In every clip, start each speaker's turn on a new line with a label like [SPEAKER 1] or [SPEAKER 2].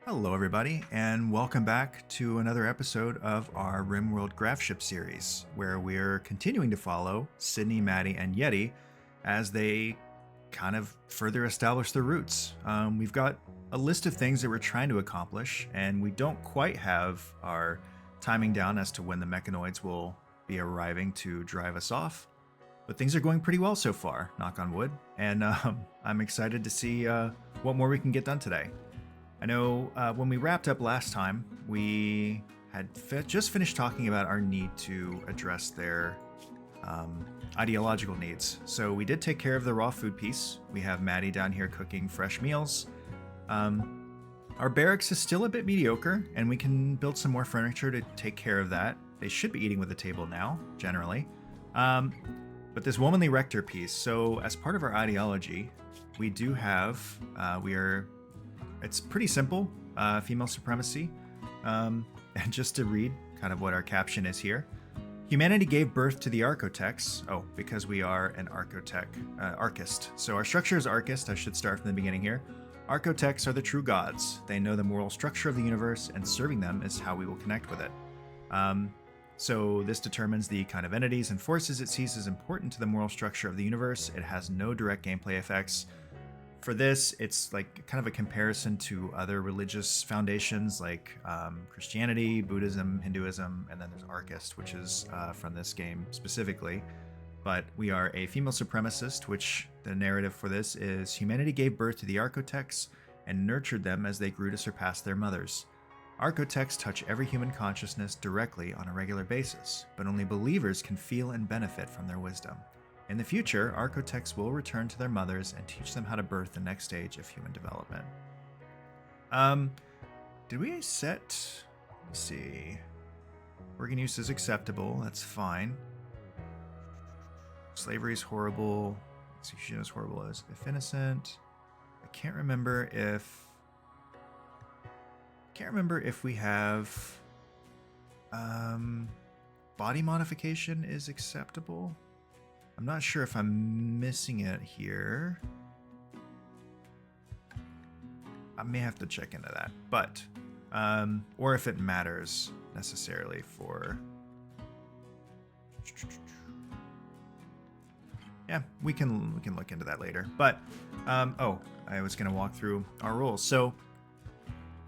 [SPEAKER 1] Hello, everybody, and welcome back to another episode of our Rimworld Gravship series, where we're continuing to follow Sydney, Maddie, and Yeti as they kind of further establish their roots. We've got a list of things that we're trying to accomplish, and we don't quite have our timing down as to when the mechanoids will be arriving to drive us off. But things are going pretty well so far, knock on wood, and I'm excited to see what more we can get done today. I know when we wrapped up last time, we had just finished talking about our need to address their ideological needs. So we did take care of the raw food piece. We have Maddie down here cooking fresh meals. Our barracks is still a bit mediocre, and we can build some more furniture to take care of that. They should be eating with the table now, generally. But this womanly rector piece, so as part of our ideology, we do have, it's pretty simple, female supremacy. And just to read kind of what our caption is here. Humanity gave birth to the Architects. Oh, because we are an Archist. So our structure is Archist. I should start from the beginning here. Architects are the true gods. They know the moral structure of the universe, and serving them is how we will connect with it. So this determines the kind of entities and forces it sees as important to the moral structure of the universe. It has no direct gameplay effects. For this, it's like kind of a comparison to other religious foundations like Christianity, Buddhism, Hinduism, and then there's Archist, which is from this game specifically. But we are a female supremacist, which the narrative for this is humanity gave birth to the Architects and nurtured them as they grew to surpass their mothers. Architects touch every human consciousness directly on a regular basis, but only believers can feel and benefit from their wisdom. In the future, Architects will return to their mothers and teach them how to birth the next stage of human development. Did we set... Let's see... Organ use is acceptable, that's fine. Slavery is horrible. Execution is horrible if innocent. I can't remember if we have... body modification is acceptable. I'm not sure if I'm missing it here. I may have to check into that, but or if it matters necessarily for. Yeah, we can look into that later. But oh, I was going to walk through our rules. So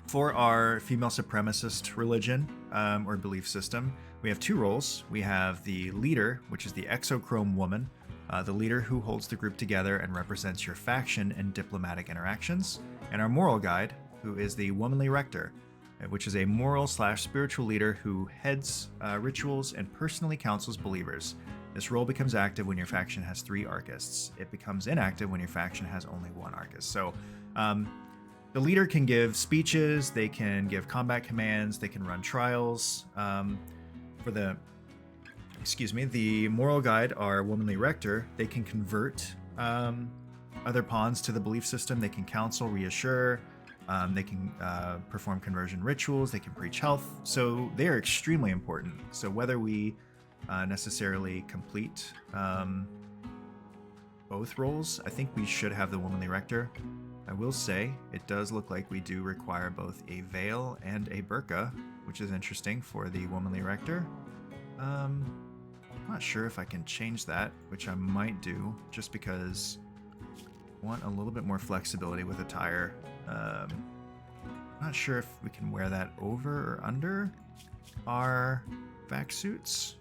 [SPEAKER 1] for our female supremacist religion or belief system, we have two roles. We have the leader, which is the exochrome woman, the leader who holds the group together and represents your faction in diplomatic interactions, and our moral guide, who is the womanly rector, which is a moral/spiritual leader who heads rituals and personally counsels believers. This role becomes active when your faction has 3 Archists. It becomes inactive when your faction has only 1 Archist. So the leader can give speeches, they can give combat commands, they can run trials. For the moral guide, our womanly rector, they can convert other pawns to the belief system. They can counsel, reassure, they can perform conversion rituals, they can preach health. So they are extremely important. So whether we necessarily complete both roles, I think we should have the womanly rector. I will say, it does look like we do require both a veil and a burqa, which is interesting for the womanly rector. I'm not sure if I can change that, which I might do, just because I want a little bit more flexibility with attire. Not sure if we can wear that over or under our vac suits.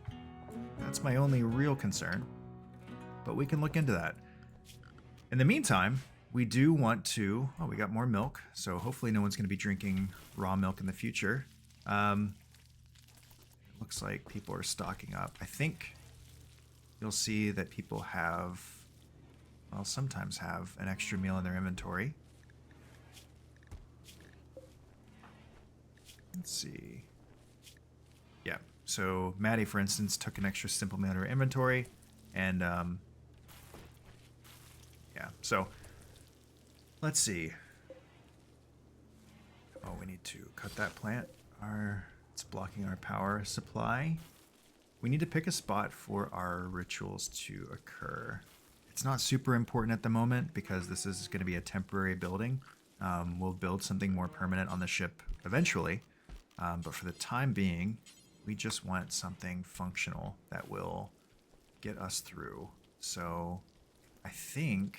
[SPEAKER 1] That's my only real concern, but we can look into that. In the meantime, we do want to... Oh, we got more milk, so hopefully no one's going to be drinking raw milk in the future. Looks like people are stocking up. I think you'll see that people have... Well, sometimes have an extra meal in their inventory. Let's see. Yeah, so Maddie, for instance, took an extra simple meal in her inventory. And, yeah, so... Let's see. Oh, we need to cut that plant. It's blocking our power supply. We need to pick a spot for our rituals to occur. It's not super important at the moment because this is going to be a temporary building. We'll build something more permanent on the ship eventually. But for the time being, we just want something functional that will get us through. So I think,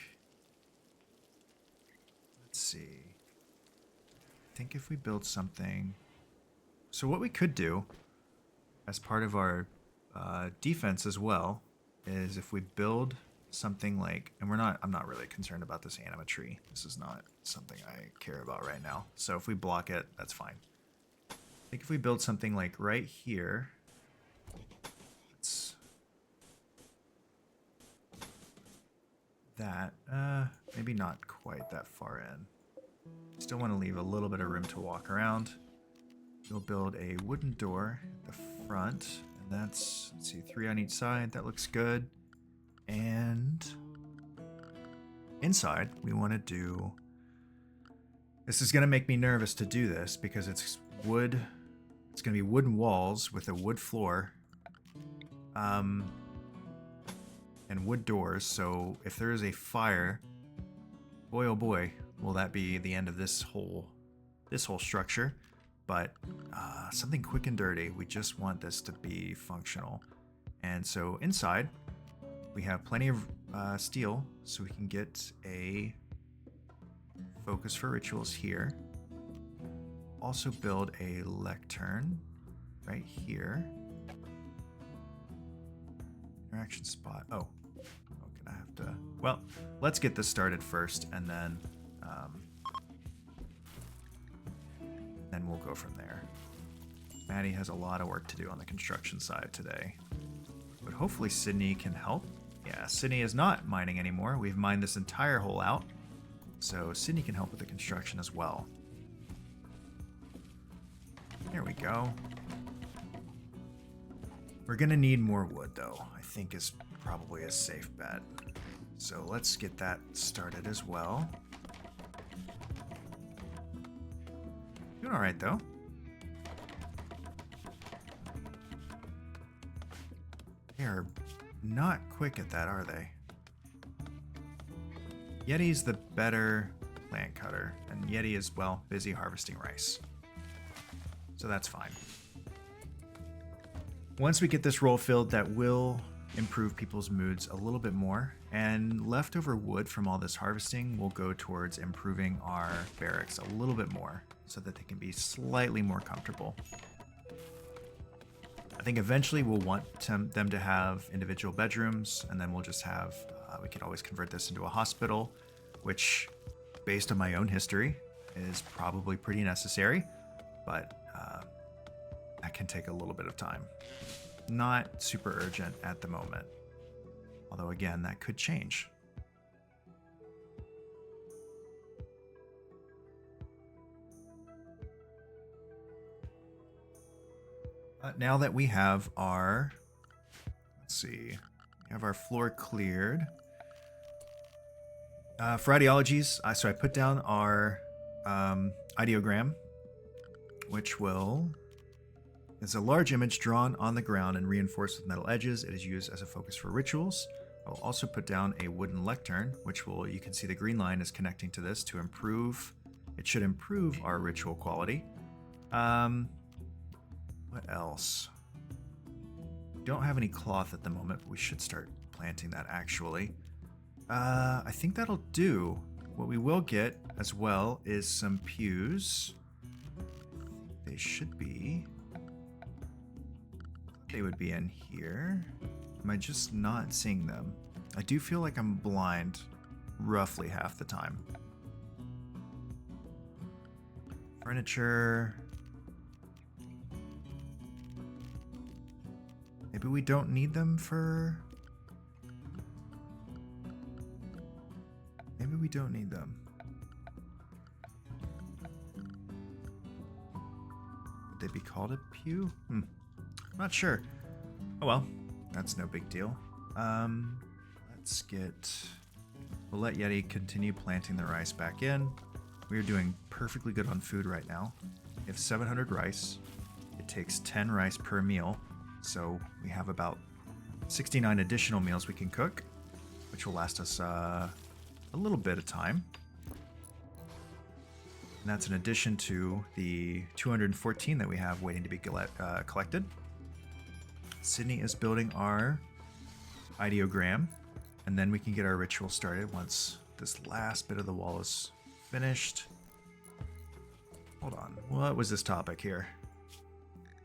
[SPEAKER 1] let's see. I think if we build something, so what we could do as part of our defense as well is if we build something like, and I'm not really concerned about this anima tree. This is not something I care about right now. So if we block it, that's fine. I think if we build something like right here, let's that, maybe not quite that far in. Still want to leave a little bit of room to walk around. We'll build a wooden door at the front, and that's, let's see, 3 on each side. That looks good. And inside, we want to do, this is going to make me nervous to do this because it's wood. It's going to be wooden walls with a wood floor, and wood doors. So if there is a fire, boy oh boy, will that be the end of this whole structure. But something quick and dirty. We just want this to be functional. And so inside, we have plenty of steel, so we can get a focus for rituals here. Also build a lectern right here. Interaction spot. Oh, gonna have to. Well, let's get this started first, and then we'll go from there. Maddie has a lot of work to do on the construction side today, but hopefully Sydney can help. Yeah, Sydney is not mining anymore. We've mined this entire hole out, so Sydney can help with the construction as well. There we go. We're gonna need more wood though, I think is probably a safe bet. So let's get that started as well. Doing all right though. They are not quick at that, are they? Yeti's the better plant cutter, and Yeti is, well, busy harvesting rice. So that's fine. Once we get this roll filled, that will improve people's moods a little bit more, and leftover wood from all this harvesting will go towards improving our barracks a little bit more so that they can be slightly more comfortable. I think eventually we'll want them to have individual bedrooms, and then we'll just have, we could always convert this into a hospital, which, based on my own history, is probably pretty necessary, but that can take a little bit of time. Not super urgent at the moment, although again, that could change. Now that we have our, let's see, we have our floor cleared. For ideologies, so I put down our ideogram, which is a large image drawn on the ground and reinforced with metal edges. It is used as a focus for rituals. I'll also put down a wooden lectern, which you can see the green line is connecting to this to improve, it should improve our ritual quality. What else? We don't have any cloth at the moment, but we should start planting that actually. I think that'll do. What we will get as well is some pews. They should be. They would be in here. Am I just not seeing them? I do feel like I'm blind roughly half the time. Furniture. Maybe we don't need them for... Maybe we don't need them. Would they be called a pew? Not sure. Oh well, that's no big deal. Let's get... We'll let Yeti continue planting the rice back in. We are doing perfectly good on food right now. We have 700 rice. It takes 10 rice per meal. So we have about 69 additional meals we can cook, which will last us a little bit of time. And that's in addition to the 214 that we have waiting to be collected. Sydney is building our ideogram, and then we can get our ritual started once this last bit of the wall is finished. Hold on, what was this topic here?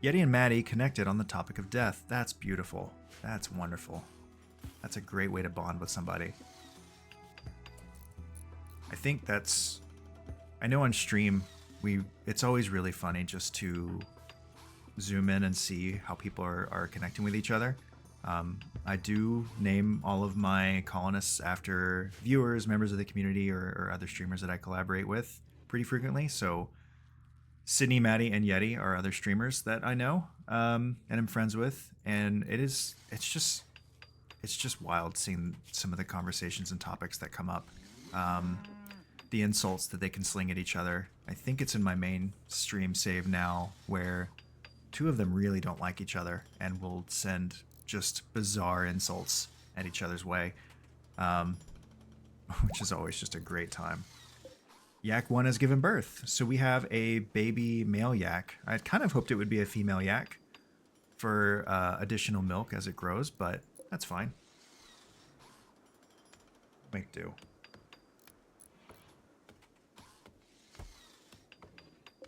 [SPEAKER 1] Yeti and Maddie connected on the topic of death. That's beautiful. That's wonderful. That's a great way to bond with somebody. I think that's... I know on stream, it's always really funny just to zoom in and see how people are connecting with each other. I do name all of my colonists after viewers, members of the community, or other streamers that I collaborate with pretty frequently. So Sydney, Maddie, and Yeti are other streamers that I know and I'm friends with, and it's just wild seeing some of the conversations and topics that come up. The insults that they can sling at each other. I think it's in my main stream save now where two of them really don't like each other and will send just bizarre insults at each other's way, which is always just a great time. Yak 1 has given birth, so we have a baby male yak. I kind of hoped it would be a female yak for additional milk as it grows, but that's fine. Make do.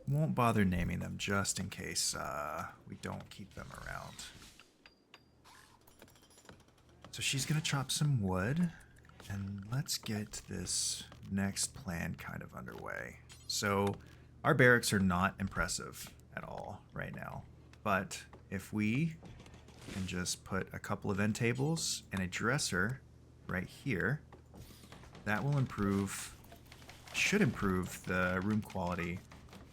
[SPEAKER 1] Won't bother naming them just in case we don't keep them around. So she's gonna chop some wood, and let's get this next plan kind of underway. So our barracks are not impressive at all right now, but if we can just put a couple of end tables and a dresser right here, that will should improve the room quality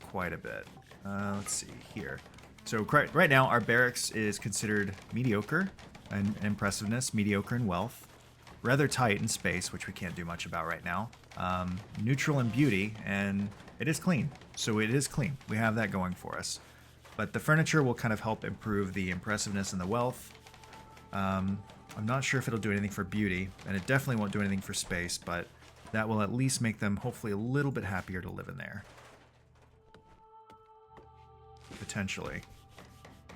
[SPEAKER 1] quite a bit. Let's see here. So right now our barracks is considered mediocre in impressiveness, mediocre in wealth, rather tight in space, which we can't do much about right now, neutral in beauty, and it is clean. So it is clean. We have that going for us. But the furniture will kind of help improve the impressiveness and the wealth. I'm not sure if it'll do anything for beauty, and it definitely won't do anything for space, but that will at least make them hopefully a little bit happier to live in there. Potentially.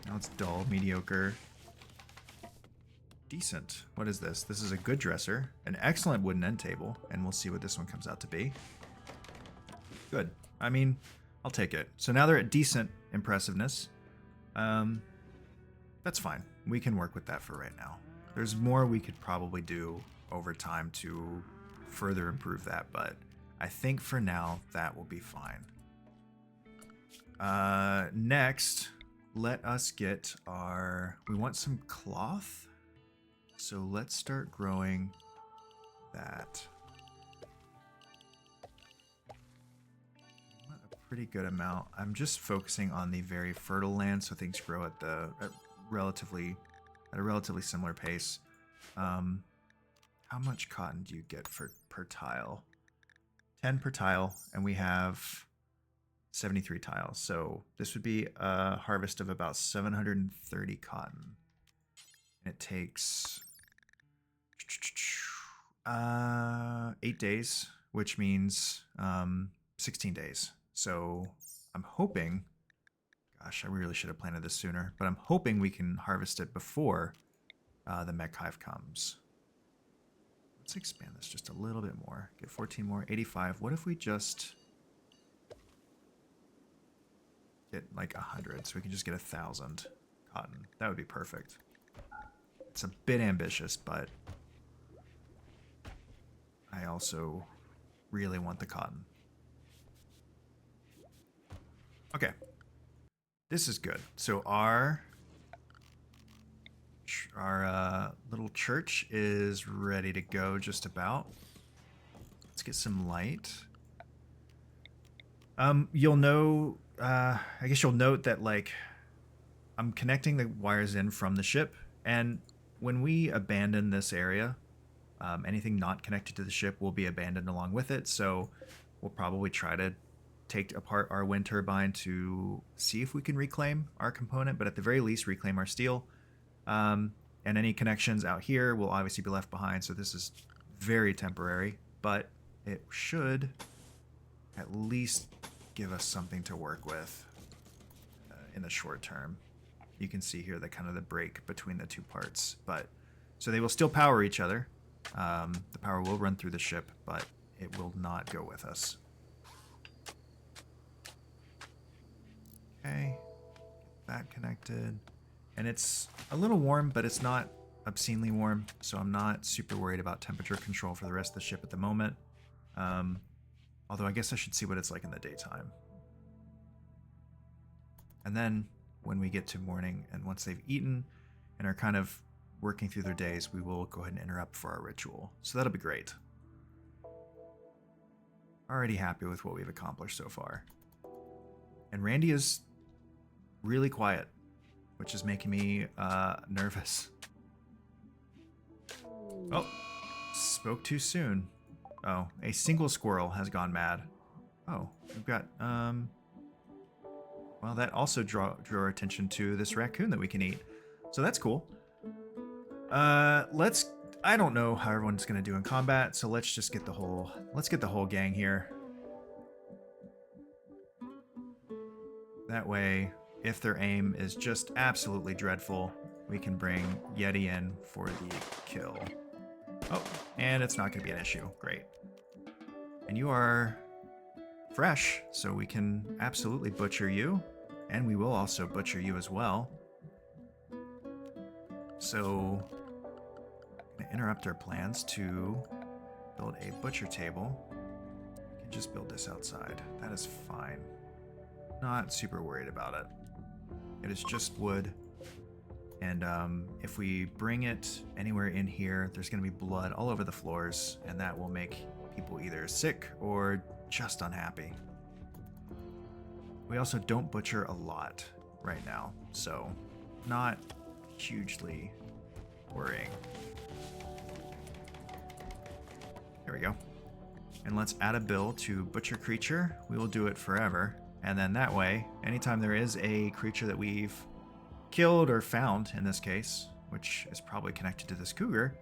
[SPEAKER 1] Now it's dull, mediocre. Decent. What is this? This is a good dresser, an excellent wooden end table, and we'll see what this one comes out to be. Good. I mean, I'll take it. So now they're at decent impressiveness. That's fine. We can work with that for right now. There's more we could probably do over time to further improve that, but I think for now that will be fine. Next, let us get we want some cloth. So let's start growing that. A pretty good amount. I'm just focusing on the very fertile land, so things grow at a relatively similar pace. How much cotton do you get per tile? 10 per tile, and we have 73 tiles. So this would be a harvest of about 730 cotton. It takes 8 days, which means 16 days. So I'm hoping, gosh, I really should have planted this sooner, but I'm hoping we can harvest it before the mech hive comes. Let's expand this just a little bit more. Get 14 more, 85. What if we just get like 100, so we can just get 1,000 cotton? That would be perfect. It's a bit ambitious, but I also really want the cotton. Okay. This is good. So our little church is ready to go just about. Let's get some light. You'll know, I guess you'll note that like I'm connecting the wires in from the ship, and when we abandon this area, anything not connected to the ship will be abandoned along with it. So we'll probably try to take apart our wind turbine to see if we can reclaim our component, but at the very least reclaim our steel. And any connections out here will obviously be left behind. So this is very temporary, but it should at least give us something to work with in the short term. You can see here the kind of the break between the two parts. But so they will still power each other. The power will run through the ship, but it will not go with us. Okay, get that connected. And it's a little warm, but it's not obscenely warm, so I'm not super worried about temperature control for the rest of the ship at the moment. Although I guess I should see what it's like in the daytime. And then when we get to morning, and once they've eaten and are kind of working through their days, we will go ahead and interrupt for our ritual. So that'll be great. Already happy with what we've accomplished so far. And Randy is really quiet, which is making me nervous. Oh, spoke too soon. Oh, a single squirrel has gone mad. Oh, we've got, well, that also drew our attention to this raccoon that we can eat. So that's cool. I don't know how everyone's gonna do in combat, so let's just get the whole gang here. That way, if their aim is just absolutely dreadful, we can bring Yeti in for the kill. Oh, and it's not gonna be an issue. Great. And you are fresh, so we can absolutely butcher you, and we will also butcher you as well. So, I'm gonna interrupt our plans to build a butcher table. We can just build this outside. That is fine. Not super worried about it. It is just wood, and if we bring it anywhere in here, there's gonna be blood all over the floors, and that will make people either sick or just unhappy. We also don't butcher a lot right now, so not hugely worrying. There we go. And let's add a bill to butcher creature. We will do it forever. And then that way, anytime there is a creature that we've killed or found, in this case, which is probably connected to this cougar,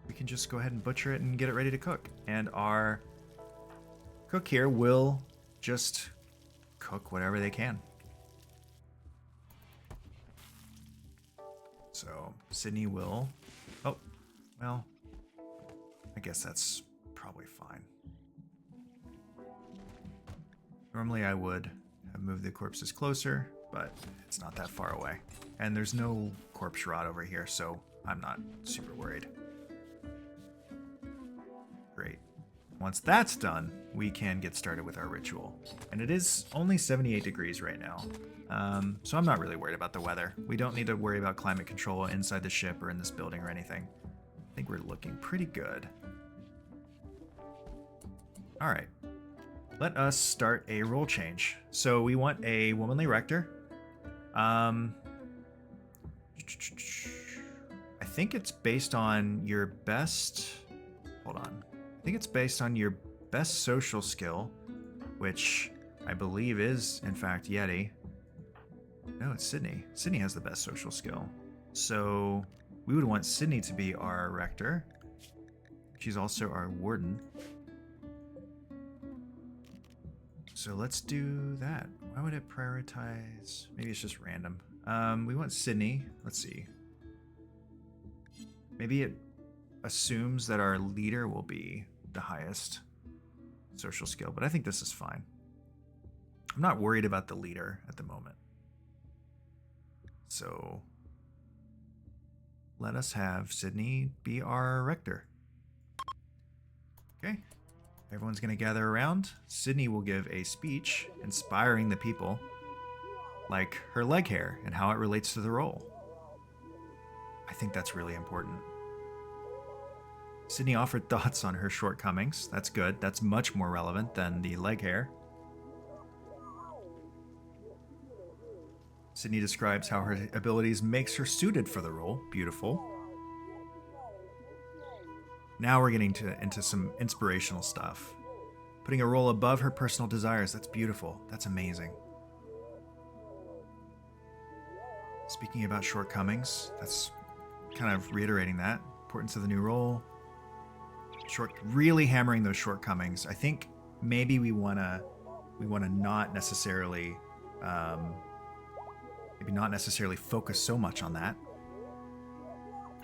[SPEAKER 1] we can just go ahead and butcher it and get it ready to cook. And our cook here will just cook whatever they can. So Sydney will... Oh, well, I guess that's probably fine. Normally I would have moved the corpses closer, but it's not that far away. And there's no corpse rot over here, so I'm not super worried. Great. Once that's done, we can get started with our ritual. And it is only 78 degrees right now. So I'm not really worried about the weather. We don't need to worry about climate control inside the ship or in this building or anything. I think we're looking pretty good. All right. Let us start a role change. So we want a womanly rector. I think it's based on your best... Hold on. I think it's based on your best social skill, which I believe is, in fact, Yeti. No, it's Sydney. Sydney has the best social skill. So we would want Sydney to be our rector. She's also our warden. So let's do that. Why would it prioritize? Maybe it's just random. We want Sydney. Let's see. Maybe it assumes that our leader will be the highest social skill, but I think this is fine. I'm not worried about the leader at the moment. So let us have Sydney be our rector. Okay. Everyone's going to gather around. Sydney will give a speech inspiring the people, like her leg hair and how it relates to the role. I think that's really important. Sydney offered thoughts on her shortcomings. That's good. That's much more relevant than the leg hair. Sydney describes how her abilities makes her suited for the role. Beautiful. Now we're getting into some inspirational stuff. Putting a role above her personal desires. That's beautiful. That's amazing. Speaking about shortcomings, that's kind of reiterating that. Importance of the new role. Really hammering those shortcomings. I think maybe we wanna not necessarily maybe not necessarily focus so much on that.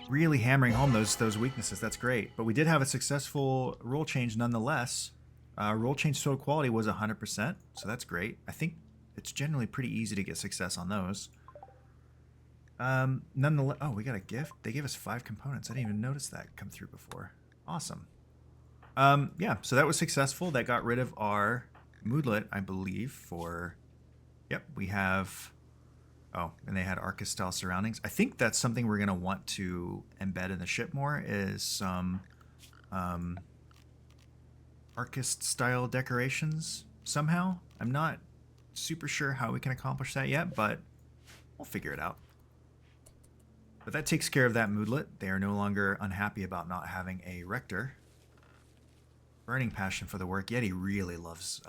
[SPEAKER 1] Really hammering home those weaknesses. That's great. But we did have a successful rule change nonetheless. Rule change total quality was 100%, so that's great. I think it's generally pretty easy to get success on those. Nonetheless, oh, we got a gift. They gave us 5 components. I didn't even notice that come through before. Awesome. Yeah, so that was successful. That got rid of our moodlet, I believe, for... Yep, we have... Oh, and they had Arcus-style surroundings. I think that's something we're going to want to embed in the ship more, is some Arcus-style decorations somehow. I'm not super sure how we can accomplish that yet, but we'll figure it out. But that takes care of that moodlet. They are no longer unhappy about not having a rector. Burning passion for the work. Yeti really loves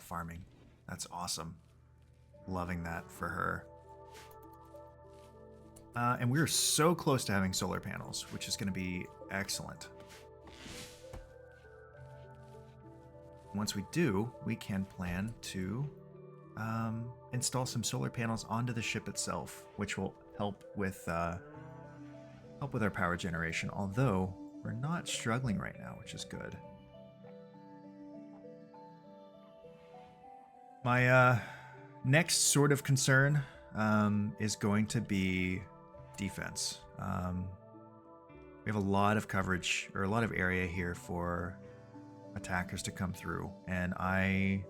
[SPEAKER 1] farming. That's awesome. Loving that for her. And we're so close to having solar panels, which is going to be excellent. Once we do, we can plan to install some solar panels onto the ship itself, which will help with our power generation. Although we're not struggling right now, which is good. My next sort of concern is going to be defense. We have a lot of coverage, or a lot of area here for attackers to come through, and I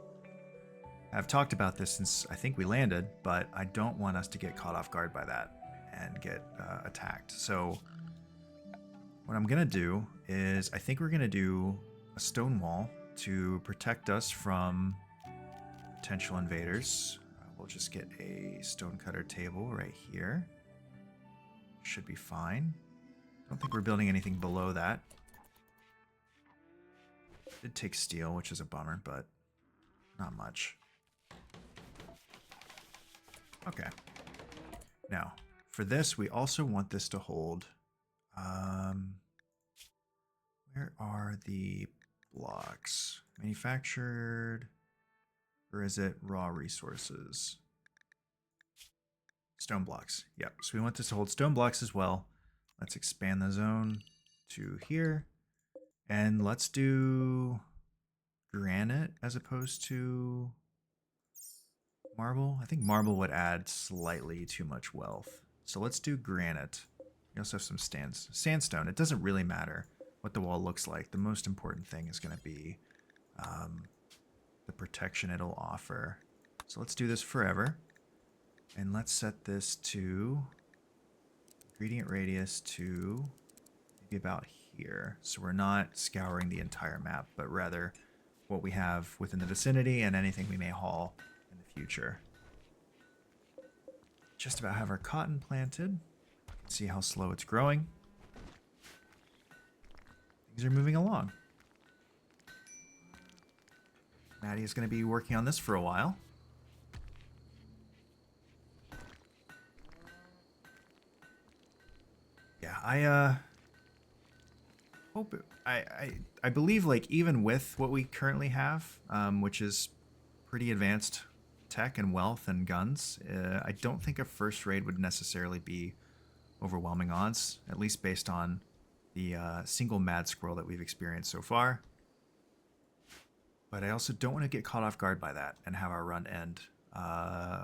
[SPEAKER 1] have talked about this since I think we landed, but I don't want us to get caught off guard by that and get attacked. So what I'm gonna do is I think we're gonna do a stone wall to protect us from potential invaders. We'll just get a stonecutter table right here. Should be fine. Don't think we're building anything below that. Did take steel, which is a bummer, but not much. Okay. Now, for this, we also want this to hold... where are the blocks? Manufactured... Or is it raw resources? Stone blocks. Yep. So we want this to hold stone blocks as well. Let's expand the zone to here. And let's do granite as opposed to marble. I think marble would add slightly too much wealth. So let's do granite. We also have some sandstone. It doesn't really matter what the wall looks like. The most important thing is going to be the protection it'll offer. So let's do this forever. And let's set this to ingredient radius to maybe about here. So we're not scouring the entire map, but rather what we have within the vicinity and anything we may haul in the future. Just about have our cotton planted. You can see how slow it's growing. Things are moving along. Maddie is going to be working on this for a while. Yeah, I hope it, I believe, like, even with what we currently have, which is pretty advanced tech and wealth and guns, I don't think a first raid would necessarily be overwhelming odds, at least based on the single mad squirrel that we've experienced so far. But I also don't want to get caught off guard by that and have our run end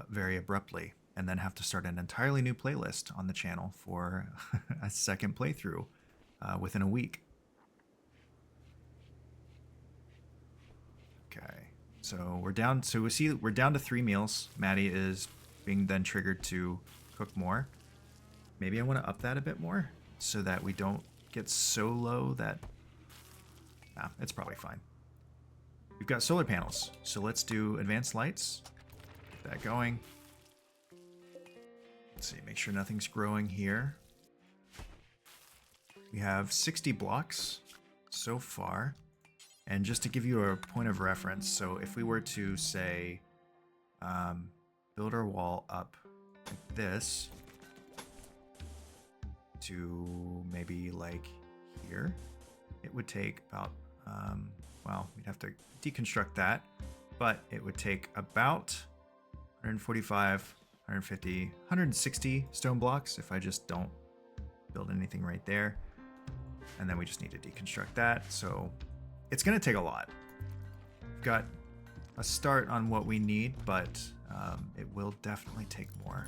[SPEAKER 1] very abruptly, and then have to start an entirely new playlist on the channel for a second playthrough within a week. Okay, so we're down. So we see we're down to 3 meals. Maddie is being then triggered to cook more. Maybe I want to up that a bit more so that we don't get so low that... Nah, it's probably fine. We've got solar panels, so let's do advanced lights. Get that going. Let's see, make sure nothing's growing here. We have 60 blocks so far. And just to give you a point of reference, so if we were to say, build our wall up like this to maybe like here, it would take about well, we'd have to deconstruct that, but it would take about 145, 150, 160 stone blocks if I just don't build anything right there. And then we just need to deconstruct that. So it's going to take a lot. We've got a start on what we need, but it will definitely take more.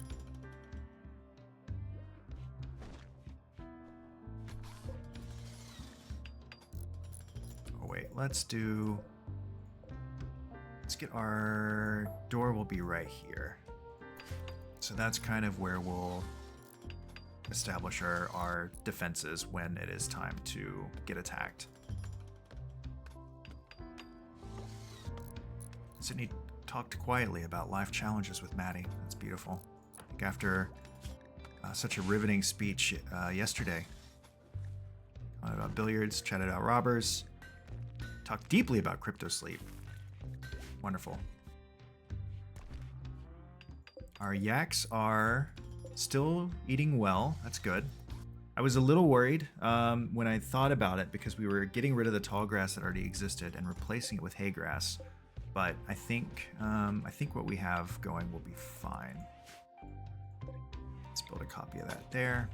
[SPEAKER 1] Oh wait, let's get our door will be right here. So that's kind of where we'll establish our defenses when it is time to get attacked. Sydney talked quietly about life challenges with Maddie. That's beautiful. I think after such a riveting speech yesterday, about billiards, chatted out robbers, talked deeply about crypto sleep. Wonderful. Our yaks are still eating well. That's good. I was a little worried when I thought about it because we were getting rid of the tall grass that already existed and replacing it with hay grass. But I think what we have going will be fine. Let's build a copy of that there.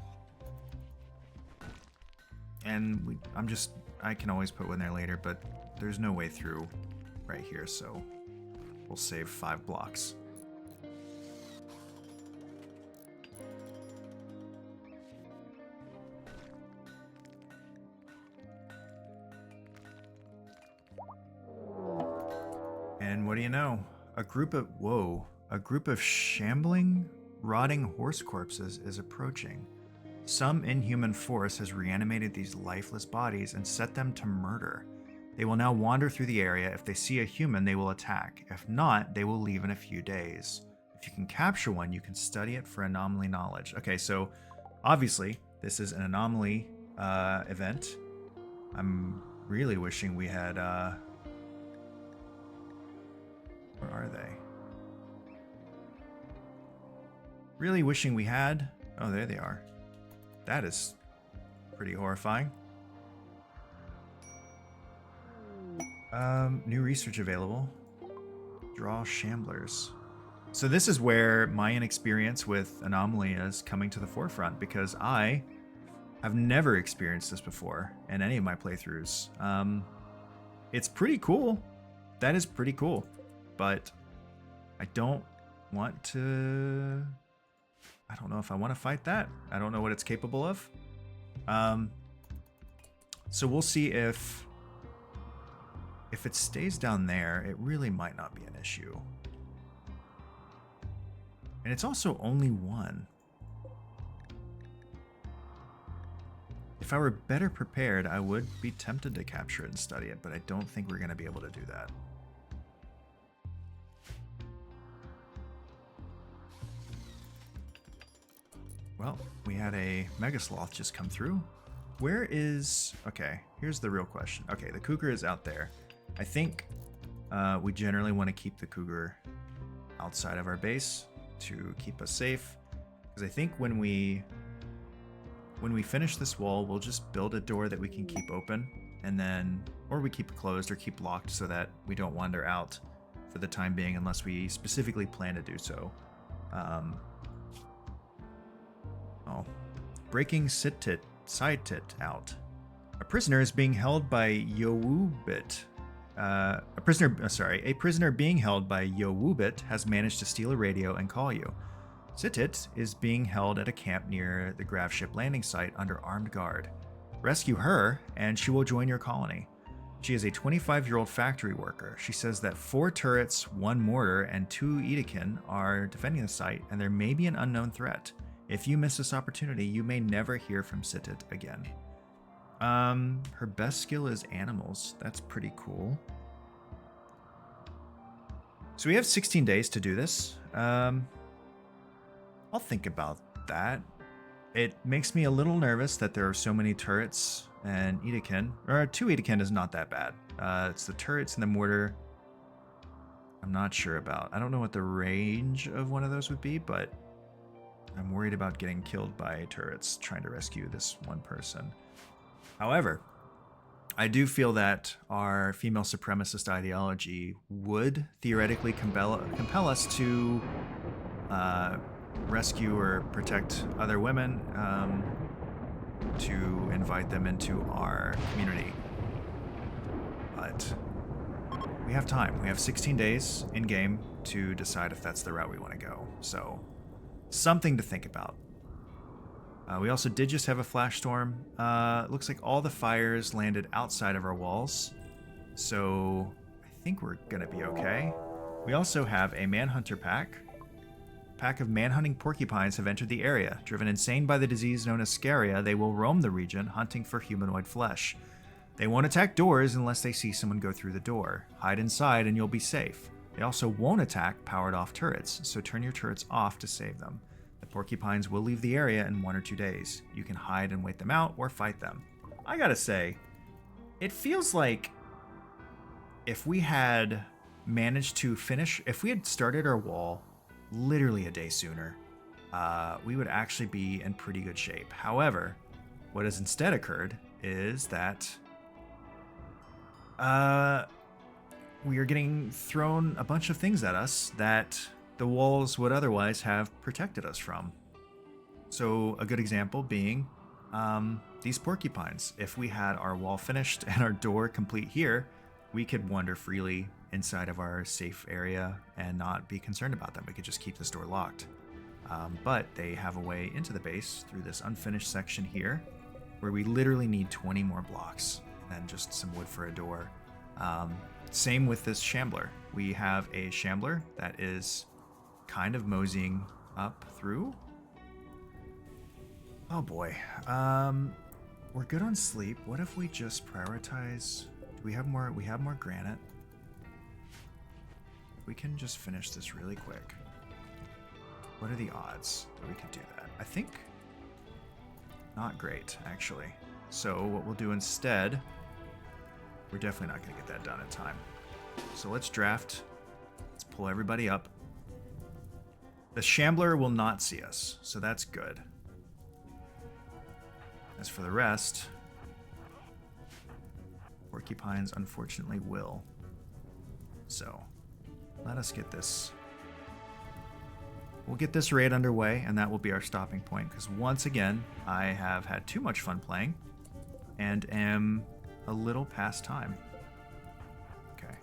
[SPEAKER 1] And I can always put one there later, but there's no way through right here, so we'll save 5 blocks. And what do you know? A group of shambling, rotting horse corpses is approaching. Some inhuman force has reanimated these lifeless bodies and set them to murder. They will now wander through the area. If they see a human, they will attack. If not, they will leave in a few days. If you can capture one, you can study it for anomaly knowledge. Okay, so obviously this is an anomaly event. I'm really wishing we had... where are they? Really wishing we had... Oh, there they are. That is pretty horrifying. New research available. Draw shamblers. So this is where my inexperience with anomaly is coming to the forefront, because I have never experienced this before in any of my playthroughs. It's pretty cool. That is pretty cool. But I don't want to... I don't know if I want to fight that. I don't know what it's capable of. So we'll see if it stays down there, it really might not be an issue. And it's also only one. If I were better prepared, I would be tempted to capture it and study it, but I don't think we're going to be able to do that. Well, we had a Mega Sloth just come through. Where is... Okay, here's the real question. Okay, the cougar is out there. I think we generally want to keep the cougar outside of our base to keep us safe. Because I think when we finish this wall, we'll just build a door that we can keep open. And then... Or we keep it closed or keep locked so that we don't wander out for the time being unless we specifically plan to do so. Breaking side tit out. A prisoner is being held by Yowubit. A prisoner being held by Yowubit has managed to steal a radio and call you. Sitit is being held at a camp near the Gravship landing site under armed guard. Rescue her, and she will join your colony. She is a 25-year-old factory worker. She says that 4 turrets, 1 mortar, and 2 Edekin are defending the site, and there may be an unknown threat. If you miss this opportunity, you may never hear from Sitit again. Her best skill is animals. That's pretty cool. So we have 16 days to do this. I'll think about that. It makes me a little nervous that there are so many turrets and Edekin. Or 2 Edekin is not that bad. It's the turrets and the mortar I'm not sure about. I don't know what the range of one of those would be, but I'm worried about getting killed by turrets trying to rescue this one person. However, I do feel that our female supremacist ideology would theoretically compel us to rescue or protect other women, to invite them into our community. But we have time. We have 16 days in game to decide if that's the route we want to go. So, something to think about. We also did just have a flash storm. It looks like all the fires landed outside of our walls. So, I think we're going to be okay. We also have a manhunter pack. A pack of manhunting porcupines have entered the area. Driven insane by the disease known as scaria, they will roam the region, hunting for humanoid flesh. They won't attack doors unless they see someone go through the door. Hide inside and you'll be safe. They also won't attack powered off turrets, so turn your turrets off to save them. The porcupines will leave the area in 1 or 2 days. You can hide and wait them out or fight them. I gotta say, it feels like if we had managed to finish, if we had started our wall literally a day sooner, we would actually be in pretty good shape. However, what has instead occurred is that we are getting thrown a bunch of things at us that the walls would otherwise have protected us from. So a good example being these porcupines. If we had our wall finished and our door complete here, we could wander freely inside of our safe area and not be concerned about them. We could just keep this door locked. But they have a way into the base through this unfinished section here, where we literally need 20 more blocks and just some wood for a door. Same with this shambler. We have a shambler that is kind of moseying up through. Oh boy. We're good on sleep. What if we just prioritize? Do we have more? We have more granite. We can just finish this really quick. What are the odds that we could do that? I think not great, actually. So what we'll do instead, we're definitely not going to get that done in time. So let's draft. Let's pull everybody up. The shambler will not see us, so that's good. As for the rest, porcupines unfortunately will. So let us get this. We'll get this raid underway, and that will be our stopping point, because once again, I have had too much fun playing and am a little past time. Okay.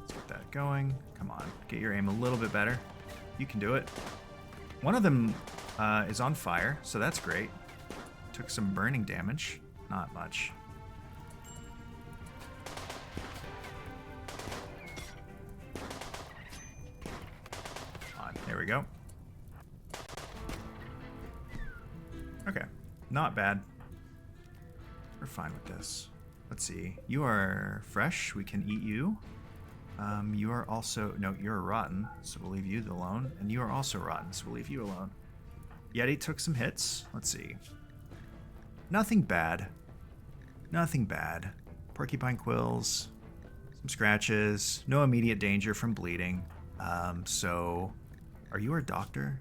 [SPEAKER 1] Let's get that going. Come on, get your aim a little bit better. You can do it. One of them is on fire, so that's great. Took some burning damage. Not much. There we go. Okay, not bad. We're fine with this. Let's see. You are fresh. We can eat you. You are also... No, you're rotten, so we'll leave you alone. And you are also rotten, so we'll leave you alone. Yeti took some hits. Let's see. Nothing bad. Nothing bad. Porcupine quills. Some scratches. No immediate danger from bleeding. So... Are you our doctor?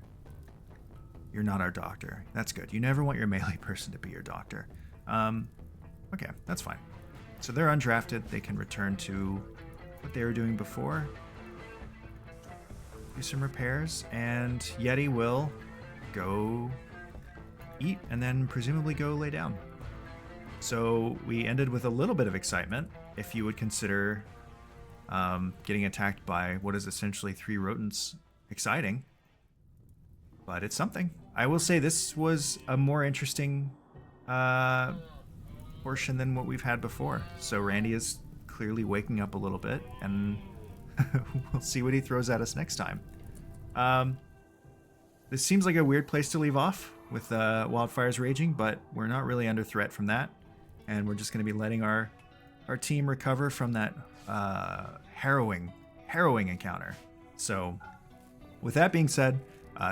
[SPEAKER 1] You're not our doctor. That's good. You never want your melee person to be your doctor. Okay, that's fine. So they're undrafted. They can return to what they were doing before. Do some repairs, and Yeti will go eat and then presumably go lay down. So we ended with a little bit of excitement, if you would consider getting attacked by what is essentially 3 rodents. Exciting, but it's something. I will say this was a more interesting portion than what we've had before. So Randy is clearly waking up a little bit, and we'll see what he throws at us next time. This seems like a weird place to leave off with wildfires raging, but we're not really under threat from that, and we're just going to be letting our team recover from that harrowing encounter. So with that being said,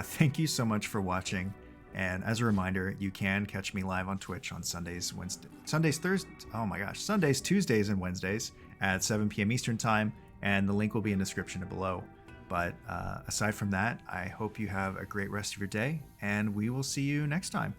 [SPEAKER 1] thank you so much for watching. And as a reminder, you can catch me live on Twitch on Sundays, Tuesdays, and Wednesdays at 7 p.m. Eastern Time. And the link will be in the description below. But aside from that, I hope you have a great rest of your day, and we will see you next time.